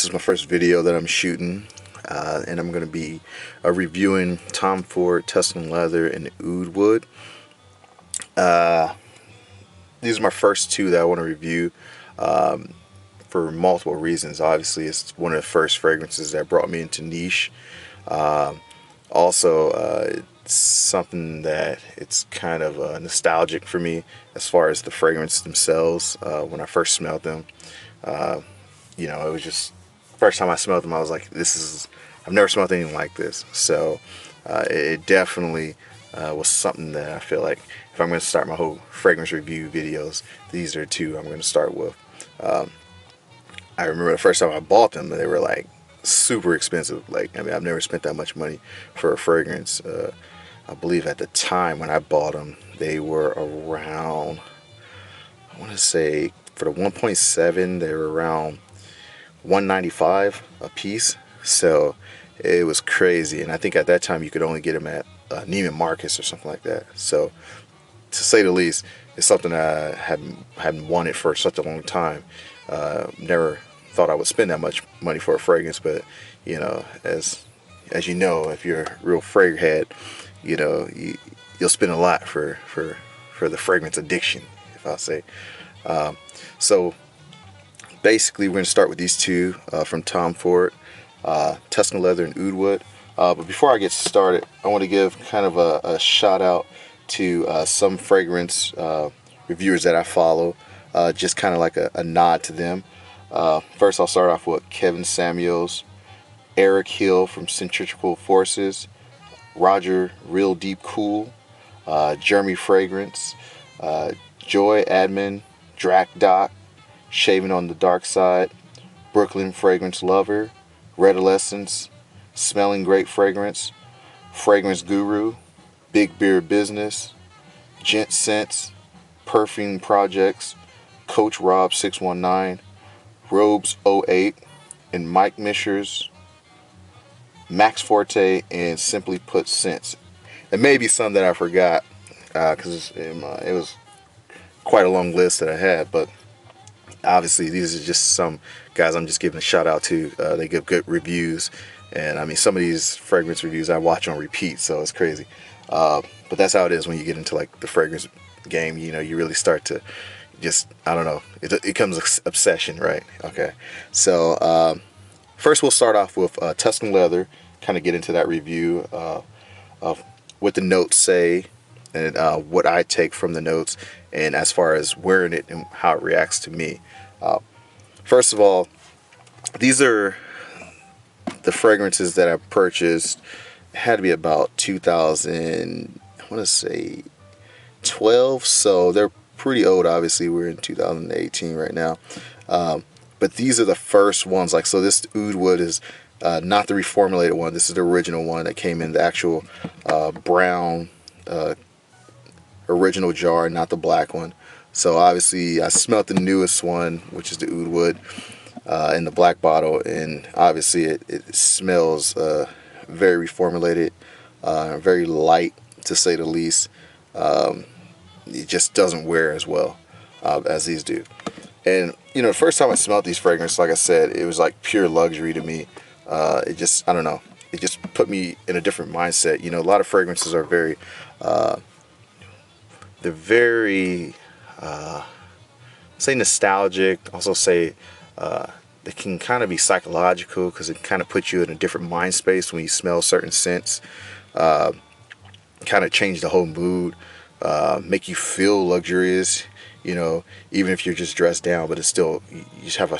This is my first video that I'm shooting, and I'm going to be reviewing Tom Ford Tuscan Leather and Oud Wood. These are my first two that I want to review for multiple reasons. Obviously, it's one of the first fragrances that brought me into niche. It's something that it's kind of nostalgic for me as far as the fragrance themselves. When I first smelled them, it was just first time I smelled them, I was like, I've never smelled anything like this. So it definitely was something that I feel like if I'm going to start my whole fragrance review videos, these are two I'm going to start with. I remember the first time I bought them, they were like super expensive. I've never spent that much money for a fragrance. I believe at the time when I bought them, they were around, I want to say for the 1.7, they were around $195 a piece. So it was crazy, and I think at that time you could only get them at Neiman Marcus or something like that. So to say the least, it's something I hadn't wanted for such a long time. Never thought I would spend that much money for a fragrance, but as you know, if you're a real fragrance head, you'll spend a lot for the fragrance addiction, if I'll say. So basically, we're going to start with these two from Tom Ford, Tuscan Leather and Oud Wood. But before I get started, I want to give kind of a shout out to some fragrance reviewers that I follow, just kind of like a nod to them. First, I'll start off with Kevin Samuels, Eric Hill from Centrifugal Forces, Roger Real Deep Cool, Jeremy Fragrance, Joy Admin, Drac Doc, Shaving on the Dark Side, Brooklyn Fragrance Lover, Redolescence, Smelling Great Fragrance, Fragrance Guru, Big Beard Business, Gent Scents, Perfume Projects, Coach Rob 619, Robes 08, and Mike Mishers, Max Forte, and Simply Put Scents. There may be some that I forgot because it was quite a long list that I had, but obviously these are just some guys I'm just giving a shout out to. They give good reviews, and I mean, some of these fragrance reviews I watch on repeat, so it's crazy. But that's how it is when you get into like the fragrance game. You really start to just, I don't know, it becomes an obsession, right? Okay, so first we'll start off with Tuscan Leather, kind of get into that review of what the notes say and what I take from the notes, and as far as wearing it and how it reacts to me. First of all, these are the fragrances that I purchased. It had to be about 2000, I want to say 12, so they're pretty old. Obviously, we're in 2018 right now. But these are the first ones. So this Oud Wood is not the reformulated one. This is the original one that came in the actual brown original jar, not the black one. So obviously I smelled the newest one, which is the Oud Wood, in the black bottle, and obviously it smells very reformulated, very light to say the least. It just doesn't wear as well as these do. And the first time I smelled these fragrances, like I said, it was like pure luxury to me. It just, I don't know, it just put me in a different mindset. A lot of fragrances are very they're very say nostalgic, also say they can kind of be psychological because it kind of puts you in a different mind space when you smell certain scents. Kind of change the whole mood, make you feel luxurious, even if you're just dressed down, but it's still, you just have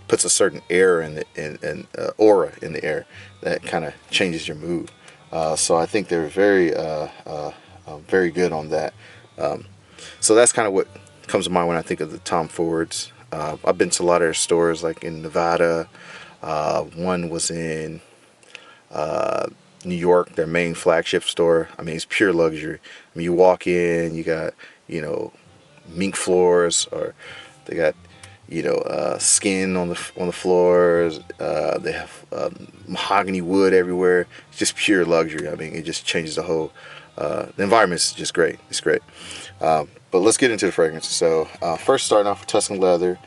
puts a certain air in aura in the air that kind of changes your mood. So I think they're very very good on that. So that's kind of what comes to mind when I think of the Tom Fords. I've been to a lot of their stores, like in Nevada. One was in New York, their main flagship store. I mean, it's pure luxury. I mean, you walk in, you got, mink floors, or they got, skin on the floors. They have mahogany wood everywhere. It's just pure luxury. I mean, it just changes the whole. The environment's just great. It's great. But let's get into the fragrances. So first, starting off with Tuscan Leather.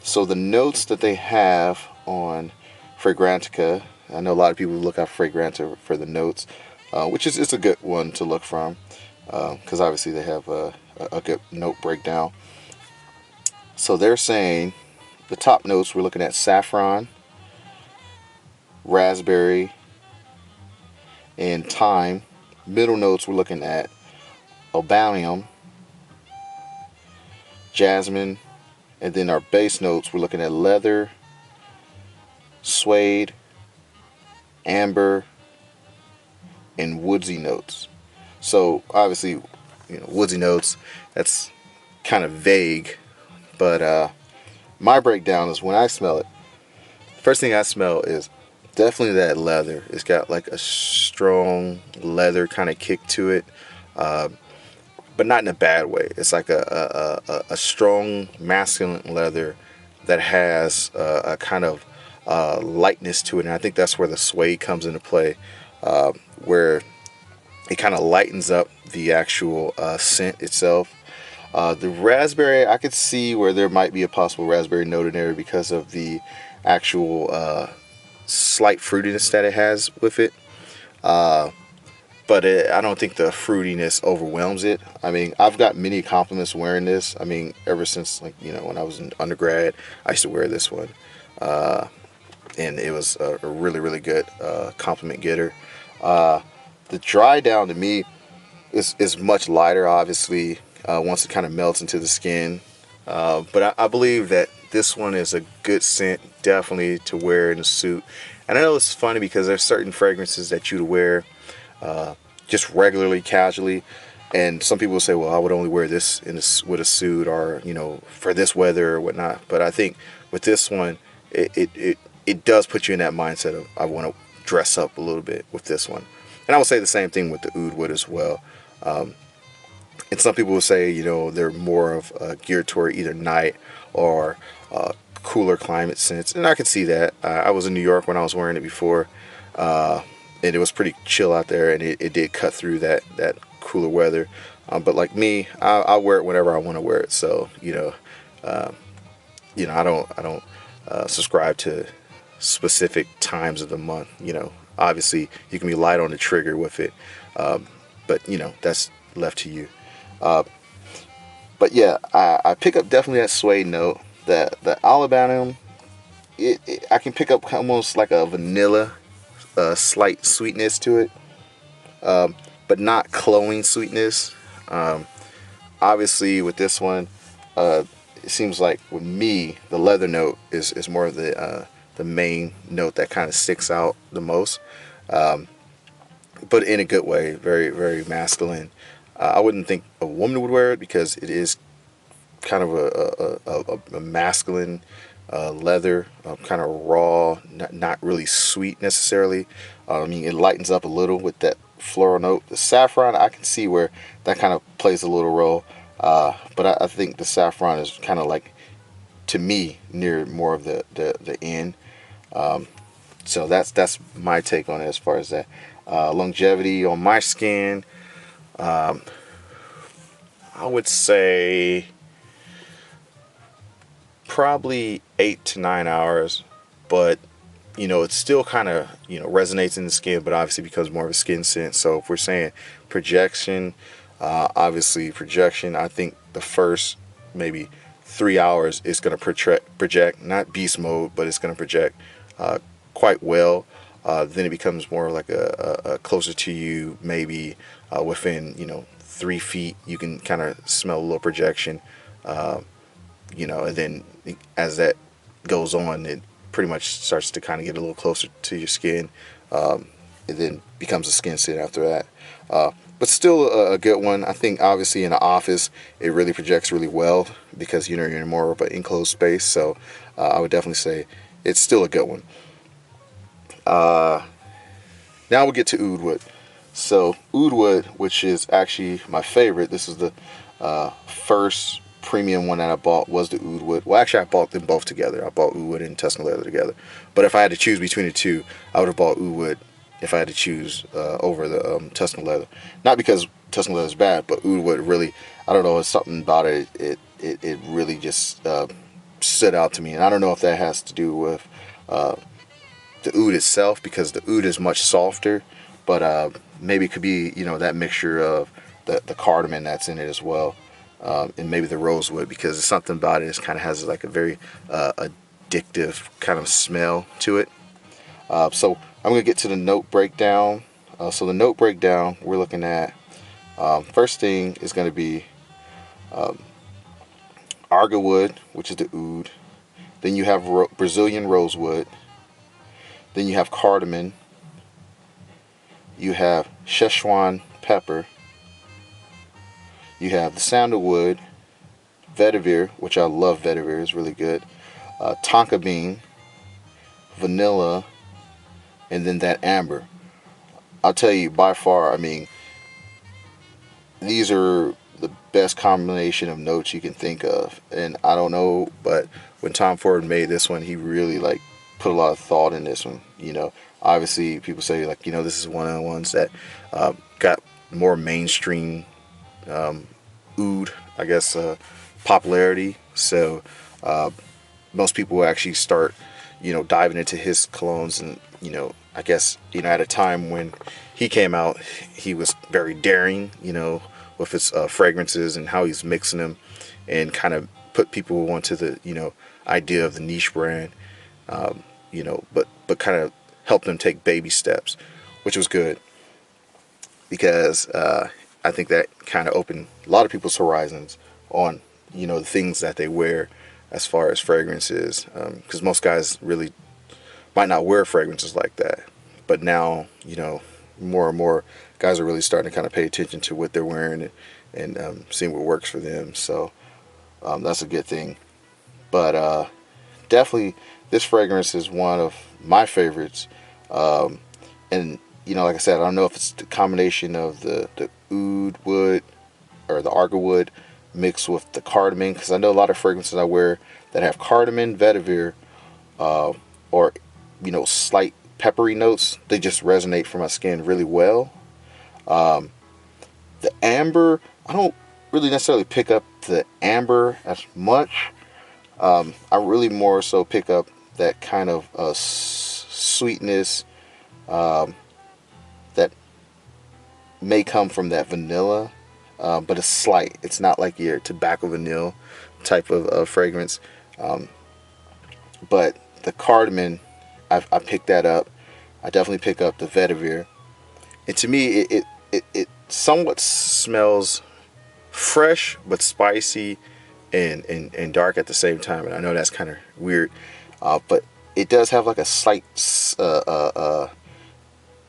So the notes that they have on Fragrantica, I know a lot of people look at Fragrantica for the notes, which is it's a good one to look from, because obviously they have a good note breakdown. So they're saying the top notes, we're looking at saffron, raspberry, and thyme. Middle notes, we're looking at Albanum, jasmine, and then our base notes, we're looking at leather, suede, amber, and woodsy notes. So obviously, woodsy notes, that's kind of vague, but my breakdown is when I smell it, the first thing I smell is definitely that leather. It's got like a strong leather kind of kick to it, uh, but not in a bad way. It's like a strong masculine leather that has a kind of lightness to it, and I think that's where the suede comes into play, where it kind of lightens up the actual scent itself. The raspberry, I could see where there might be a possible raspberry note in there because of the actual slight fruitiness that it has with it. But I don't think the fruitiness overwhelms it. I mean, I've got many compliments wearing this. I mean, ever since, like, when I was in undergrad, I used to wear this one. And it was a really, really good compliment getter. The dry down to me is much lighter, obviously, once it kind of melts into the skin. But I believe that this one is a good scent, definitely to wear in a suit. And I know it's funny because there's certain fragrances that you'd wear just regularly, casually, and some people will say, "Well, I would only wear this with a suit, or for this weather or whatnot." But I think with this one, it does put you in that mindset of I want to dress up a little bit with this one. And I would say the same thing with the oud wood as well. And some people will say, they're more of geared toward either night or cooler climate scents, and I could see that. I was in New York when I was wearing it before. And it was pretty chill out there, and it did cut through that cooler weather. But like me, I wear it whenever I want to wear it. So I don't subscribe to specific times of the month. Obviously you can be light on the trigger with it, but that's left to you. But yeah, I pick up definitely that suede note, that the Albanum. I can pick up almost like a vanilla. Slight sweetness to it, but not cloying sweetness. Obviously, with this one, it seems like with me, the leather note is more of the main note that kind of sticks out the most, but in a good way, very, very masculine. I wouldn't think a woman would wear it because it is kind of a masculine leather, kind of raw, not really sweet necessarily. I mean, it lightens up a little with that floral note. The saffron, I can see where that kind of plays a little role, but I think the saffron is kind of like, to me, near more of the end. So that's my take on it as far as that. Longevity on my skin, I would say probably 8 to 9 hours, but it still kind of resonates in the skin, but obviously becomes more of a skin scent. So if we're saying projection, obviously projection, I think the first maybe 3 hours is going to project, not beast mode, but it's going to project quite well. Then it becomes more like a closer to you, maybe within 3 feet. You can kind of smell a little projection. And then as that goes on, it pretty much starts to kind of get a little closer to your skin. It then becomes a skin scent after that. But still a good one. I think obviously in the office, it really projects really well because you're in more of an enclosed space. So I would definitely say it's still a good one. Now we'll get to oud wood. So oud wood, which is actually my favorite. This is the first premium one that I bought, was the oud wood. Well, actually, I bought them both together. I bought oud wood and Tuscan leather together. But if I had to choose between the two, I would have bought oud wood if I had to choose over the Tuscan leather. Not because Tuscan leather is bad, but oud wood really, I don't know, it's something about it. It really just stood out to me. And I don't know if that has to do with the oud itself, because the oud is much softer, but maybe it could be, that mixture of the cardamom that's in it as well, and maybe the rosewood, because something about it kind of has like a very addictive kind of smell to it. So I'm going to get to the note breakdown. So the note breakdown, we're looking at, first thing is going to be arga which is the oud. Then you have Brazilian rosewood. Then you have cardamom. You have Szechuan pepper. You have the sandalwood, vetiver, which I love. Vetiver is really good. Tonka bean, vanilla, and then that amber. I'll tell you, by far, I mean, these are the best combination of notes you can think of. And I don't know, but when Tom Ford made this one, he really like put a lot of thought in this one. Obviously people say like, this is one of the ones that got more mainstream oud, I guess, popularity. So most people will actually start, diving into his colognes. And, I guess, at a time when he came out, he was very daring, with his fragrances and how he's mixing them, and kind of put people onto the, idea of the niche brand, but kind of helped them take baby steps, which was good, because I think that kind of opened a lot of people's horizons on, the things that they wear as far as fragrances, because most guys really might not wear fragrances like that. But now, more and more guys are really starting to kind of pay attention to what they're wearing, and seeing what works for them. So that's a good thing. But definitely this fragrance is one of my favorites. And like I said, I don't know if it's the combination of the oud wood or the arga wood mixed with the cardamom, because I know a lot of fragrances I wear that have cardamom, vetiver, or slight peppery notes. They just resonate for my skin really well. The amber, I don't really necessarily pick up the amber as much. I really more so pick up that kind of sweetness that may come from that vanilla, but it's slight. It's not like your tobacco vanilla type of fragrance. But the cardamom, I picked that up. I definitely pick up the vetiver. And to me, it somewhat smells fresh but spicy and dark at the same time. And I know that's kind of weird, but it does have like a slight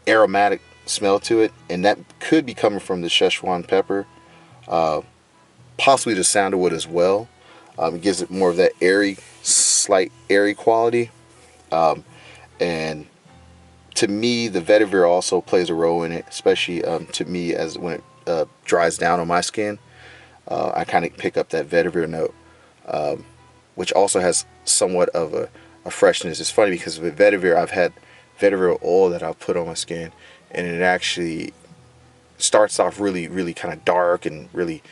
aromatic smell to it, and that could be coming from the Szechuan pepper, possibly the sandalwood as well. It gives it more of that slight airy quality. And to me, the vetiver also plays a role in it, especially to me, as when it dries down on my skin. I kind of pick up that vetiver note, which also has somewhat of a freshness. It's funny because with vetiver, I've had vetiver oil that I've put on my skin, and it actually starts off really, really kind of dark and really,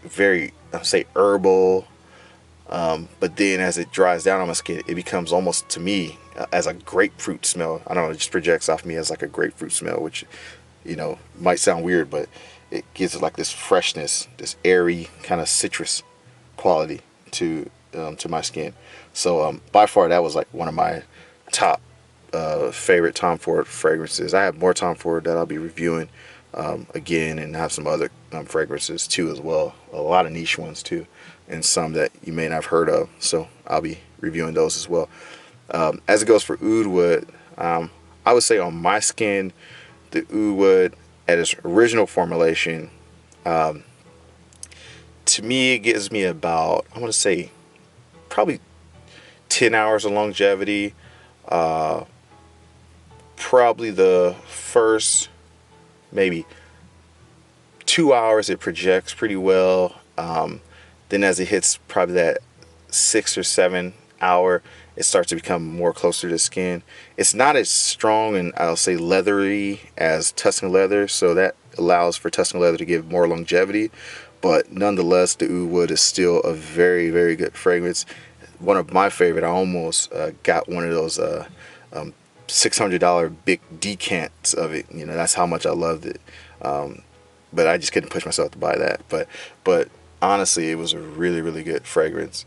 very, I'll say, herbal. But then as it dries down on my skin, it becomes almost, to me, as a grapefruit smell. I don't know, it just projects off me as like a grapefruit smell, which, might sound weird, but it gives it like this freshness, this airy kind of citrus quality to my skin. So by far, that was like one of my top favorite Tom Ford fragrances. I have more Tom Ford that I'll be reviewing again, and have some other fragrances too as well. A lot of niche ones too, and some that you may not have heard of. So I'll be reviewing those as well. As it goes for oud wood, I would say on my skin, the oud wood at its original formulation, to me, it gives me about, I want to say, probably 10 hours of longevity. Probably the first maybe 2 hours it projects pretty well. Then as it hits probably that 6 or 7 hour, it starts to become more closer to the skin. It's not as strong and, I'll say, leathery as Tuscan leather, so that allows for Tuscan leather to give more longevity. but nonetheless, the oud wood is still a very, very good fragrance. One of my favorite. I almost got one of those $600 big decants of it. You know, that's how much I loved it. But I just couldn't push myself to buy that. But honestly, it was a really, really good fragrance.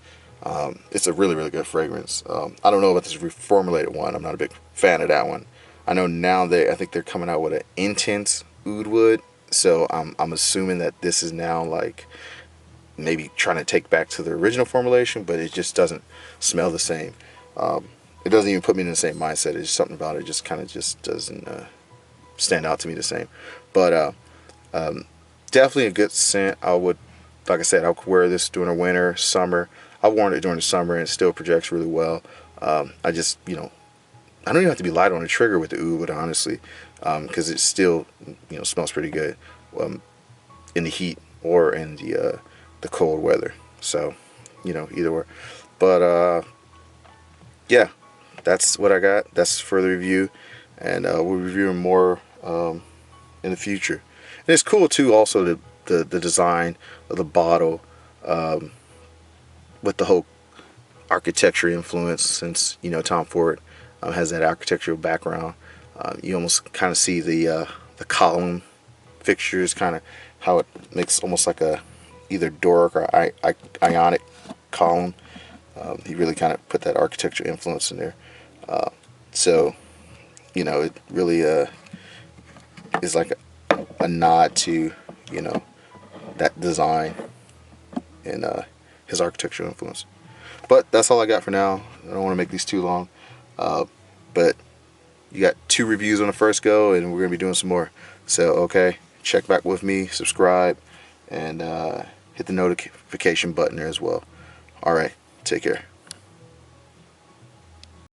It's a really, really good fragrance. I don't know about this reformulated one. I'm not a big fan of that one. I know now I think they're coming out with an intense oud wood. So I'm assuming that this is now like maybe trying to take back to the original formulation, but it just doesn't smell the same. It doesn't even put me in the same mindset. It's just something about it just kind of just doesn't stand out to me the same. But definitely a good scent. I would, like I said, I could wear this during the winter, summer. I've worn it during the summer and it still projects really well. I just, you know, I don't even have to be light on the trigger with the oud wood, honestly, because it still, you know, smells pretty good in the heat or in the cold weather. So, you know, either way. But yeah, that's what I got. That's for the review, and we'll be reviewing more in the future. And it's cool too, also the design of the bottle with the whole architecture influence, since you know Tom Ford has that architectural background. You almost kind of see the column fixtures, kind of how it makes almost like a either Doric or Ionic column. He really kind of put that architecture influence in there. So, you know, it really is like a nod to, you know, that design and his architectural influence. But that's all I got for now. I don't want to make these too long. But you got 2 reviews on the first go, and we're going to be doing some more. So, okay, check back with me, subscribe, and hit the notification button there as well. Alright, take care.